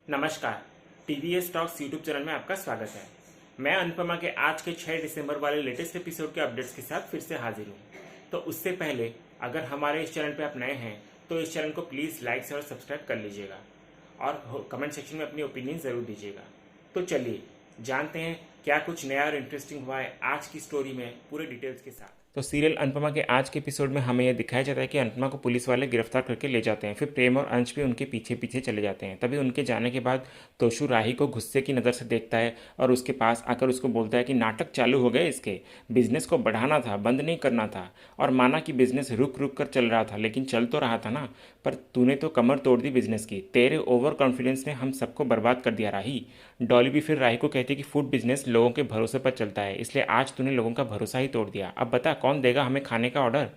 नमस्कार। TVS talks YouTube channel में आपका स्वागत है। मैं अनुपमा के आज के 6 दिसंबर वाले लेटेस्ट एपिसोड के अपडेट्स के साथ फिर से हाजिर हूँ। तो उससे पहले अगर हमारे इस चैनल पे आप नए हैं तो इस चैनल को प्लीज़ लाइक और सब्सक्राइब कर लीजिएगा और कमेंट सेक्शन में अपनी ओपिनियन ज़रूर दीजिएगा। तो चलिए जानते हैं क्या कुछ नया और इंटरेस्टिंग हुआ है आज की स्टोरी में पूरे डिटेल्स के साथ। तो सीरियल अनुपमा के आज के एपिसोड में हमें यह दिखाया जाता है कि अनुपमा को पुलिस वाले गिरफ्तार करके ले जाते हैं। फिर प्रेम और अंश भी उनके पीछे पीछे चले जाते हैं। तभी उनके जाने के बाद तोशु राही को गुस्से की नज़र से देखता है और उसके पास आकर उसको बोलता है कि नाटक चालू हो गए, इसके बिजनेस को बढ़ाना था, बंद नहीं करना था। और माना कि बिजनेस रुक रुक कर चल रहा था लेकिन चल तो रहा था ना, पर तूने तो कमर तोड़ दी बिजनेस की। तेरे ओवर कॉन्फिडेंस ने हम सबको बर्बाद कर दिया राही। डॉली भी फिर राही को कहती है कि फूड बिजनेस लोगों के भरोसे पर चलता है, इसलिए आज तूने लोगों का भरोसा ही तोड़ दिया। अब बता कौन देगा हमें खाने का ऑर्डर।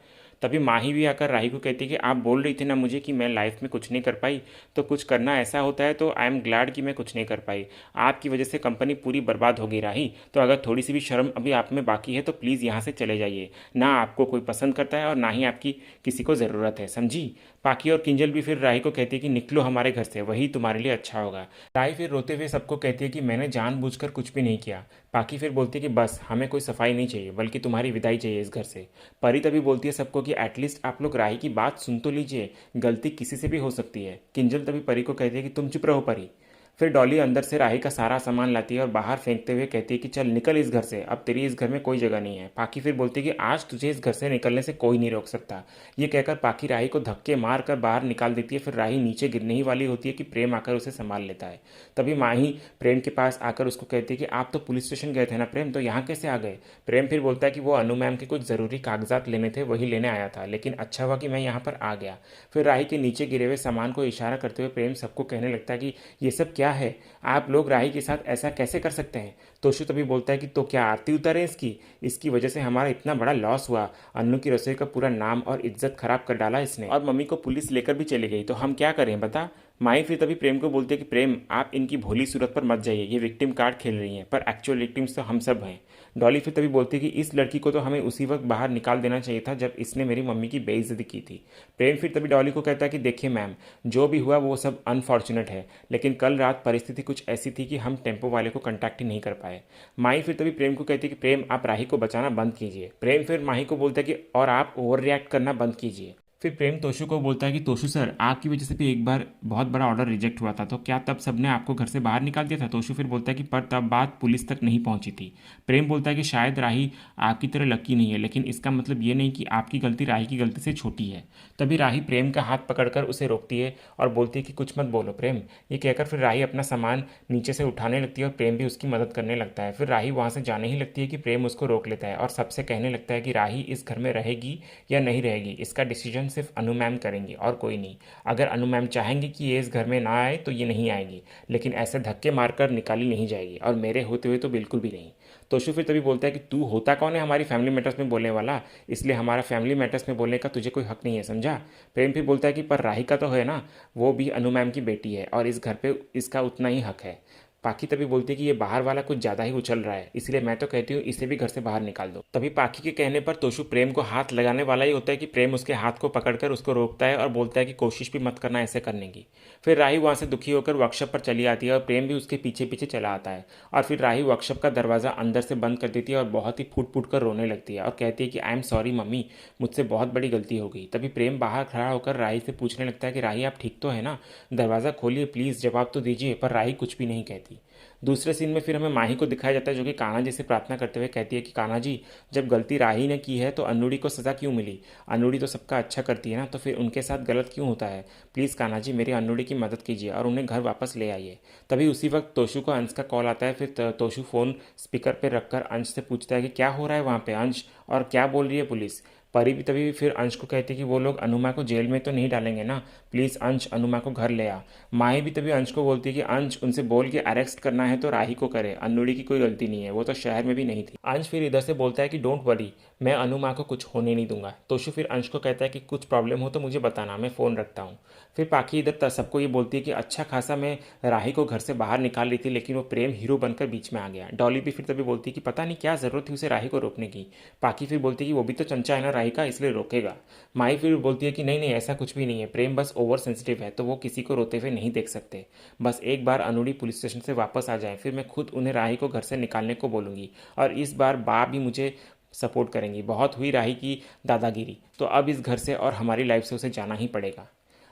तभी माही भी आकर राही को कहती है कि आप बोल रही थी ना मुझे कि मैं लाइफ में कुछ नहीं कर पाई, तो कुछ करना ऐसा होता है, तो आई एम ग्लैड कि मैं कुछ नहीं कर पाई। आपकी वजह से कंपनी पूरी बर्बाद हो गई राही। तो अगर थोड़ी सी भी शर्म अभी आप में बाकी है तो प्लीज़ यहाँ से चले जाइए। ना आपको कोई पसंद करता है और ना ही आपकी किसी को ज़रूरत है, समझी। पाकी और किंजल भी फिर राही को कहती है कि निकलो हमारे घर से, वही तुम्हारे लिए अच्छा होगा। राही फिर रोते हुए सबको कहती है कि मैंने जानबूझकर कुछ भी नहीं किया। पाकी फिर बोलती है कि बस हमें कोई सफाई नहीं चाहिए बल्कि तुम्हारी विदाई चाहिए इस घर से। परी तभी बोलती है सबको कि एटलीस्ट आप लोग राही की बात सुन तो लीजिए, गलती किसी से भी हो सकती है। किंजल तभी परी को कहती है कि तुम चुप रहो परी। फिर डॉली अंदर से राही का सारा सामान लाती है और बाहर फेंकते हुए कहती है कि चल निकल इस घर से, अब तेरी इस घर में कोई जगह नहीं है। पाकी फिर बोलती है कि आज तुझे इस घर से निकलने से कोई नहीं रोक सकता। ये कहकर पाकी राही को धक्के मार कर बाहर निकाल देती है। फिर राही नीचे गिरने ही वाली होती है कि प्रेम आकर उसे संभाल लेता है। तभी माही प्रेम के पास आकर उसको कहती है कि आप तो पुलिस स्टेशन गए थे ना प्रेम, तो यहाँ कैसे आ गए। प्रेम फिर बोलता है कि वो अनु मैम के कुछ ज़रूरी कागजात लेने थे, वही लेने आया था, लेकिन अच्छा हुआ कि मैं यहाँ पर आ गया। फिर राही के नीचे गिरे हुए सामान को इशारा करते हुए प्रेम सबको कहने लगता है कि ये सब क्या है, आप लोग राही के साथ ऐसा कैसे कर सकते हैं। तोशु तभी बोलता है कि तो क्या आरती उतारे इसकी, इसकी वजह से हमारा इतना बड़ा लॉस हुआ। अन्नू की रसोई का पूरा नाम और इज्जत खराब कर डाला इसने, और मम्मी को पुलिस लेकर भी चली गई, तो हम क्या करें बता। माई फिर तभी प्रेम को बोलते हैं कि प्रेम आप इनकी भोली सूरत पर मत जाइए, ये विक्टिम कार्ड खेल रही हैं, पर एक्चुअल विक्टिम्स तो हम सब हैं। डॉली फिर तभी बोलती है कि इस लड़की को तो हमें उसी वक्त बाहर निकाल देना चाहिए था जब इसने मेरी मम्मी की बेइज्जती की थी। प्रेम फिर तभी डॉली को कहता है कि देखिए मैम, जो भी हुआ वो सब अनफॉर्चुनेट है, लेकिन कल रात परिस्थिति कुछ ऐसी थी कि हम टेम्पो वाले को कॉन्टैक्ट ही नहीं कर पाए। माही फिर तभी प्रेम को कहती है कि प्रेम आप राही को बचाना बंद कीजिए। प्रेम फिर माही को बोलता है कि और आप ओवर रिएक्ट करना बंद कीजिए। फिर प्रेम तोशु को बोलता है कि तोशु सर, आपकी वजह से भी एक बार बहुत बड़ा ऑर्डर रिजेक्ट हुआ था, तो क्या तब सबने आपको घर से बाहर निकाल दिया था। तोशु फिर बोलता है कि पर तब बात पुलिस तक नहीं पहुंची थी। प्रेम बोलता है कि शायद राही आपकी तरह लकी नहीं है, लेकिन इसका मतलब ये नहीं कि आपकी गलती राही की गलती से छोटी है। तभी राही प्रेम का हाथ पकड़कर उसे रोकती है और बोलती है कि कुछ मत बोलो प्रेम। ये कहकर फिर राही अपना सामान नीचे से उठाने लगती है और प्रेम भी उसकी मदद करने लगता है। फिर राही वहाँ से जाने ही लगती है कि प्रेम उसको रोक लेता है और सबसे कहने लगता है कि राही इस घर में रहेगी या नहीं रहेगी, इसका डिसीजन सिर्फ अनु मैम करेंगी और कोई नहीं। अगर अनु मैम चाहेंगे कि ये इस घर में ना आए तो ये नहीं आएगी, लेकिन ऐसे धक्के मारकर निकाली नहीं जाएगी, और मेरे होते हुए तो बिल्कुल भी नहीं। तोशु फिर तभी बोलता है कि तू होता कौन है हमारी फैमिली मैटर्स में बोलने वाला, इसलिए हमारा फैमिली मैटर्स में बोलने का तुझे कोई हक नहीं है, समझा। प्रेम फिर बोलता है कि पर राही का तो है ना, वो भी अनु मैम की बेटी है और इस घर पे इसका उतना ही हक है। पाखी तभी बोलती है कि ये बाहर वाला कुछ ज़्यादा ही उछल रहा है, इसलिए मैं तो कहती हूँ इसे भी घर से बाहर निकाल दो। तभी पाखी के कहने पर तोशु प्रेम को हाथ लगाने वाला ही होता है कि प्रेम उसके हाथ को पकड़कर उसको रोकता है और बोलता है कि कोशिश भी मत करना ऐसे करने की। फिर राही वहाँ से दुखी होकर वर्कशॉप पर चली आती है और प्रेम भी उसके पीछे पीछे चला आता है। और फिर राही वर्कशॉप का दरवाज़ा अंदर से बंद कर देती है और बहुत ही फूट फूट कर रोने लगती है और कहती है कि आई एम सॉरी मम्मी, मुझसे बहुत बड़ी गलती हो गई। तभी प्रेम बाहर खड़ा होकर राही से पूछने लगता है कि राही आप ठीक तो है ना, दरवाज़ा खोलिए प्लीज़, जवाब तो दीजिए। पर राही कुछ भी नहीं कहती। दूसरे सीन में फिर हमें माही को दिखाया जाता है जो कि कान्हा जी से प्रार्थना करते हुए कहती है कि कान्हा जी, जब गलती राही ने की है तो अनुड़ी को सज़ा क्यों मिली। अनुड़ी तो सबका अच्छा करती है ना, तो फिर उनके साथ गलत क्यों होता है। प्लीज़ कान्हा जी मेरी अनुड़ी की मदद कीजिए और उन्हें घर वापस ले आइए। तभी उसी वक्त तोशु को अंश का कॉल आता है। फिर तोशु फ़ोन स्पीकर पर रखकर अंश से पूछता है कि क्या हो रहा है वहाँ पे अंश, और क्या बोल रही है पुलिस। परी भी तभी फिर अंश को कहती है कि वो लोग अनुमा को जेल में तो नहीं डालेंगे ना, प्लीज़ अंश अनुमा को घर ले आ। माही भी तभी अंश को बोलती है कि अंश उनसे बोल के अरेस्ट करना है तो राही को करे, अनुड़ी की कोई गलती नहीं है, वो तो शहर में भी नहीं थी। अंश फिर इधर से बोलता है कि डोंट वरी, मैं अनुमा को कुछ होने नहीं दूंगा। तोशु फिर अंश को कहता है कि कुछ प्रॉब्लम हो तो मुझे बताना, मैं फ़ोन रखता हूँ। फिर पाखी इधर सबको ये बोलती है कि अच्छा खासा मैं राही को घर से बाहर निकाल रही थी, लेकिन वो प्रेम हीरो बनकर बीच में आ गया। डॉली भी फिर तभी बोलती है कि पता नहीं क्या ज़रूरत थी उसे राही को रोकने की। पाखी फिर बोलती है कि वो भी तो चंचा है ना राही का, इसलिए रोकेगा। माही फिर बोलती है कि नहीं नहीं, ऐसा कुछ भी नहीं है, प्रेम बस ओवर सेंसिटिव है, तो वो किसी को रोते हुए नहीं देख सकते। बस एक बार अनुड़ी पुलिस स्टेशन से वापस आ जाए, फिर मैं खुद उन्हें राही को घर से निकालने को बोलूँगी, और इस बार बा भी मुझे सपोर्ट करेंगी। बहुत हुई राही की दादागिरी, तो अब इस घर से और हमारी लाइफ से उसे जाना ही पड़ेगा।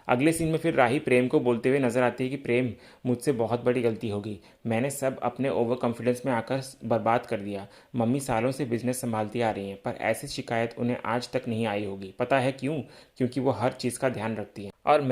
अगले सीन में फिर राही प्रेम को बोलते हुए नजर आती है कि प्रेम, मुझसे बहुत बड़ी गलती होगी, मैंने सब अपने ओवर कॉन्फिडेंस में आकर बर्बाद कर दिया। मम्मी सालों से बिजनेस संभालती आ रही हैं, पर ऐसी शिकायत उन्हें आज तक नहीं आई होगी। पता है क्यों? क्योंकि वो हर चीज़ का ध्यान रखती हैं। और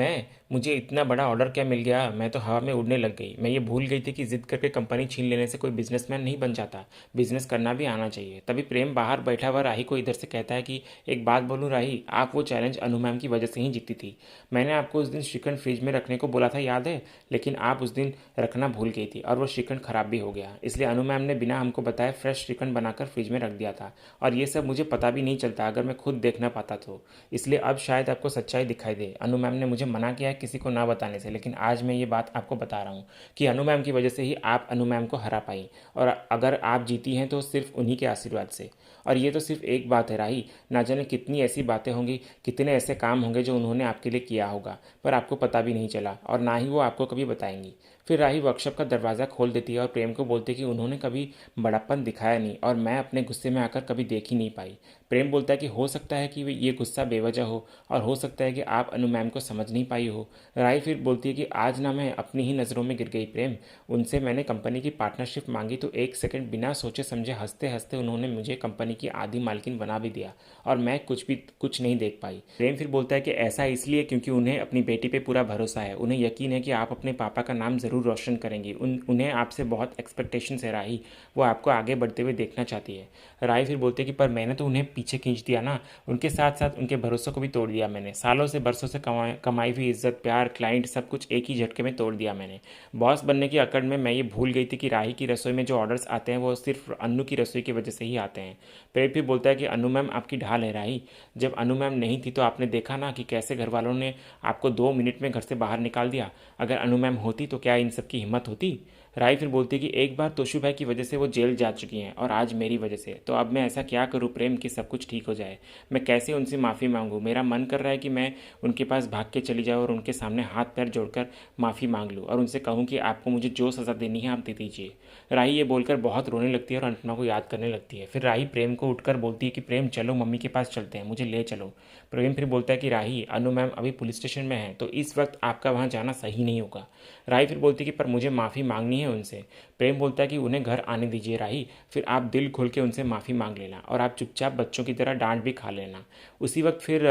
मुझे इतना बड़ा ऑर्डर क्या मिल गया, मैं तो हवा में उड़ने लग गई। मैं ये भूल गई थी कि जिद करके कंपनी छीन लेने से कोई बिजनेसमैन नहीं बन जाता, बिजनेस करना भी आना चाहिए। तभी प्रेम बाहर बैठा हुआ राही को इधर से कहता है कि एक बात बोलूँ राही, आप वो चैलेंज अनु मैम की वजह से ही जीती थी। मैंने आपको उस दिन श्रीखंड फ्रिज में रखने को बोला था, याद है? लेकिन आप उस दिन रखना भूल गई थी और वो श्रीखंड खराब भी हो गया, इसलिए अनु मैम ने बिना हमको बताए फ्रेश श्रीखंड बनाकर फ्रिज में रख दिया था, और ये सब मुझे पता भी नहीं चलता अगर मैं खुद देखना पाता तो। इसलिए अब शायद आपको सच्चाई दिखाई दे। अनु मैम ने मुझे मना किया है किसी को ना बताने से, लेकिन आज मैं ये बात आपको बता रहा हूँ कि अनु मैम की वजह से ही आप अनु मैम को हरा पाई, और अगर आप जीती हैं तो सिर्फ उन्हीं के आशीर्वाद से। और ये तो सिर्फ एक बात है राही, ना जाने कितनी ऐसी बातें होंगी, कितने ऐसे काम होंगे जो उन्होंने आपके लिए किया होगा, पर आपको पता भी नहीं चला, और ना ही वो आपको कभी बताएंगी। फिर राही वर्कशॉप का दरवाज़ा खोल देती है और प्रेम को बोलती है कि उन्होंने कभी बड़प्पन दिखाया नहीं, और मैं अपने गुस्से में आकर कभी देख ही नहीं पाई। प्रेम बोलता है कि हो सकता है कि ये गुस्सा बेवजह हो, और हो सकता है कि आप अनु मैम को समझ नहीं पाई हो। राही फिर बोलती है कि आज ना मैं अपनी ही नज़रों में गिर गई प्रेम। उनसे मैंने कंपनी की पार्टनरशिप मांगी तो एक सेकंड बिना सोचे समझे हंसते हंसते उन्होंने मुझे कंपनी की आधी मालकिन बना भी दिया, और मैं कुछ नहीं देख पाई। प्रेम फिर बोलता है कि ऐसा इसलिए क्योंकि उन्हें अपनी बेटी पे पूरा भरोसा है, उन्हें यकीन है कि आप अपने पापा का नाम ज़रूर रोशन करेंगी। उन्हें आपसे बहुत एक्सपेक्टेशंस है राही, वो आपको आगे बढ़ते हुए देखना चाहती है। राही फिर बोलते हैं कि पर मैंने तो उन्हें पीछे खींच दिया ना, उनके साथ साथ उनके भरोसे को भी तोड़ दिया मैंने। सालों से बरसों से कमाई हुई इज्जत, प्यार, क्लाइंट, सब कुछ एक ही झटके में तोड़ दिया मैंने। बॉस बनने की अकड़ में मैं ये भूल गई थी कि राही की रसोई में जो ऑर्डर्स आते हैं वो सिर्फ अन्नू की रसोई की वजह से ही आते हैं। प्रेम भी बोलता है कि अनु मैम आपकी ढाल है राही, जब अनु मैम नहीं थी तो आपने देखा ना कि कैसे घर वालों ने आपको 2 मिनट में घर से बाहर निकाल दिया। अगर अनु मैम होती तो क्या इन सब की हिम्मत होती? राही फिर बोलती है कि एक बार तोशु भाई की वजह से वो जेल जा चुकी हैं, और आज मेरी वजह से, तो अब मैं ऐसा क्या करूँ प्रेम कि सब कुछ ठीक हो जाए? मैं कैसे उनसे माफ़ी मांगूँ? मेरा मन कर रहा है कि मैं उनके पास भाग के चली जाऊँ और उनके सामने हाथ पैर जोड़कर माफ़ी मांग लूँ, और उनसे कहूँ कि आपको मुझे जो सज़ा देनी है आप दे दीजिए। राही ये बोलकर बहुत रोने लगती है और अनुपमा को याद करने लगती है। फिर राही प्रेम को उठकर बोलती है कि प्रेम चलो मम्मी के पास चलते हैं, मुझे ले चलो। प्रेम फिर बोलता है कि राही, अनु मैम अभी पुलिस स्टेशन में है, तो इस वक्त आपका वहाँ जाना सही नहीं होगा। राही फिर बोलती है कि पर मुझे माफ़ी मांगनी है उनसे। प्रेम बोलता है कि उन्हें घर आने दीजिए राही, फिर आप दिल खोल के उनसे माफ़ी मांग लेना, और आप चुपचाप बच्चों की तरह डांट भी खा लेना। उसी वक्त फिर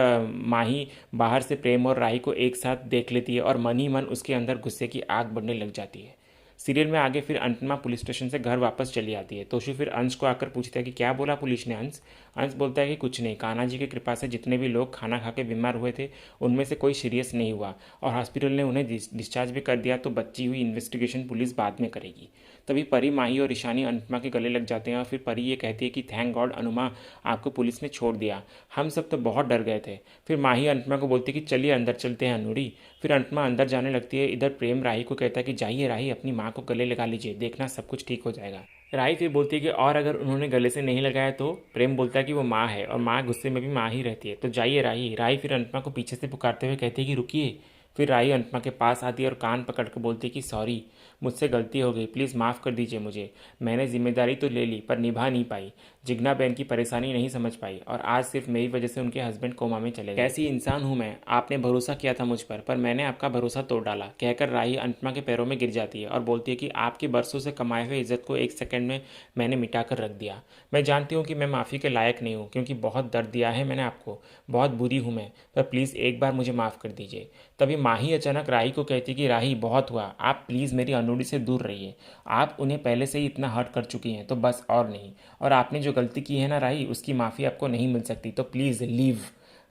माही बाहर से प्रेम और राही को एक साथ देख लेती है, और मन ही मन उसके अंदर गुस्से की आग बढ़ने लग जाती है। सीरियल में आगे फिर अनुपमा पुलिस स्टेशन से घर वापस चली आती है। तोशु फिर अंश को आकर पूछता है कि क्या बोला पुलिस ने अंश? अंश बोलता है कि कुछ नहीं, कान्हा जी की कृपा से जितने भी लोग खाना खा के बीमार हुए थे उनमें से कोई सीरियस नहीं हुआ, और हॉस्पिटल ने उन्हें डिस्चार्ज भी कर दिया, तो बची हुई इन्वेस्टिगेशन पुलिस बाद में करेगी। तभी परी, माही और ईशानी अनुपमा के गले लग जाते हैं, और फिर परी ये कहती है कि थैंक गॉड अनुमा, आपको पुलिस ने छोड़ दिया, हम सब तो बहुत डर गए थे। फिर माही अनुपमा को बोलती है कि चलिए अंदर चलते हैं अनुड़ी। फिर अनुपमा अंदर जाने लगती है। इधर प्रेम राही को कहता है कि जाइए राही, अपनी माँ को गले लगा लीजिए, देखना सब कुछ ठीक हो जाएगा। राही फिर बोलती है कि और अगर उन्होंने गले से नहीं लगाया तो? प्रेम बोलता है कि वो माँ है, और माँ गुस्से में भी माँ ही रहती है, तो जाइए राही। राही फिर अनुपमा को पीछे से पुकारते हुए कहती है कि रुकिए। फिर राही अनुपमा के पास आती है और कान पकड़ कर बोलती है कि सॉरी, मुझसे गलती हो गई, प्लीज़ माफ़ कर दीजिए मुझे। मैंने जिम्मेदारी तो ले ली पर निभा नहीं पाई, जिग्ना बहन की परेशानी नहीं समझ पाई, और आज सिर्फ मेरी वजह से उनके हस्बैंड कोमा में चले गए। कैसी इंसान हूँ मैं, आपने भरोसा किया था मुझ पर मैंने आपका भरोसा तोड़ डाला, कहकर राही अनुपमा के पैरों में गिर जाती है और बोलती है कि आपके बरसों से कमाए हुए इज्जत को एक सेकंड में मैंने मिटा कर रख दिया। मैं जानती हूँ कि मैं माफ़ी के लायक नहीं हूँ, क्योंकि बहुत दर्द दिया है मैंने आपको, बहुत बुरी हूँ मैं, पर प्लीज़ एक बार मुझे माफ़ कर दीजिए। तभी माही अचानक राही को कहती कि राही बहुत हुआ, आप प्लीज़ मेरी अनुड़ी से दूर रहिए, आप उन्हें पहले से ही इतना हर्ट कर चुकी हैं, तो बस और नहीं, और आपने जो गलती की है ना राही, उसकी माफ़ी आपको नहीं मिल सकती, तो प्लीज़ लीव।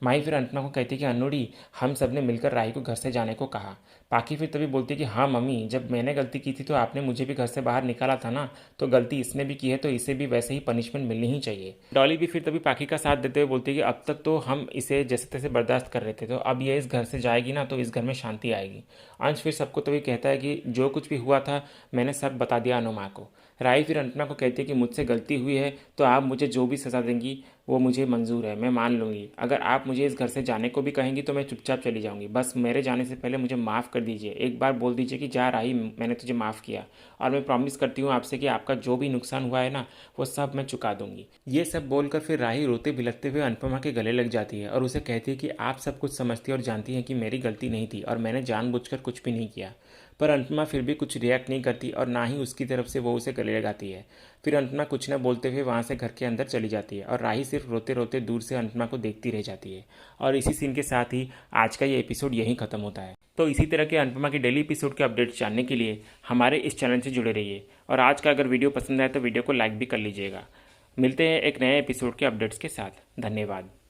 माही फिर अनुपमा को कहती कि अनुड़ी, हम सब ने मिलकर राही को घर से जाने को कहा, पाखी फिर तभी बोलती है कि हाँ मम्मी, जब मैंने गलती की थी तो आपने मुझे भी घर से बाहर निकाला था ना, तो गलती इसने भी की है तो इसे भी वैसे ही पनिशमेंट मिलनी ही चाहिए। डॉली भी फिर तभी पाखी का साथ देते हुए बोलती है कि अब तक तो हम इसे जैसे तैसे बर्दाश्त कर रहे थे, तो अब ये इस घर से जाएगी ना तो इस घर में शांति आएगी। अंश फिर सबको तभी कहता है कि जो कुछ भी हुआ था मैंने सब बता दिया अनुमा को। राई फिर अनुपमा को कहती है कि मुझसे गलती हुई है तो आप मुझे जो भी सज़ा देंगी वो मुझे मंजूर है, मैं मान लूँगी। अगर आप मुझे इस घर से जाने को भी कहेंगी तो मैं चुपचाप चली जाऊँगी, बस मेरे जाने से पहले मुझे माफ़ कर दीजिए। एक बार बोल दीजिए कि जा राही, मैंने तुझे माफ़ किया और मैं प्रॉमिस करती हूँ आपसे कि आपका जो भी नुकसान हुआ है ना वो सब मैं चुका दूँगी। ये सब बोलकर फिर राही रोते बिलखते हुए अनुपमा के गले लग जाती है और उसे कहती है कि आप सब कुछ समझती और जानती हैं कि मेरी गलती नहीं थी और मैंने जानबूझकर कुछ भी नहीं किया। पर अनुपमा फिर भी कुछ रिएक्ट नहीं करती और ना ही उसकी तरफ से वो उसे गले लगाती है। फिर अनुपमा कुछ न बोलते हुए वहाँ से घर के अंदर चली जाती है और राही सिर्फ रोते रोते दूर से अनुपमा को देखती रह जाती है। और इसी सीन के साथ ही आज का ये एपिसोड यहीं ख़त्म होता है। तो इसी तरह के अनुपमा के डेली एपिसोड के अपडेट्स जानने के लिए हमारे इस चैनल से जुड़े रहिए और आज का अगर वीडियो पसंद आए तो वीडियो को लाइक भी कर लीजिएगा। मिलते हैं एक नए एपिसोड के अपडेट्स के साथ। धन्यवाद।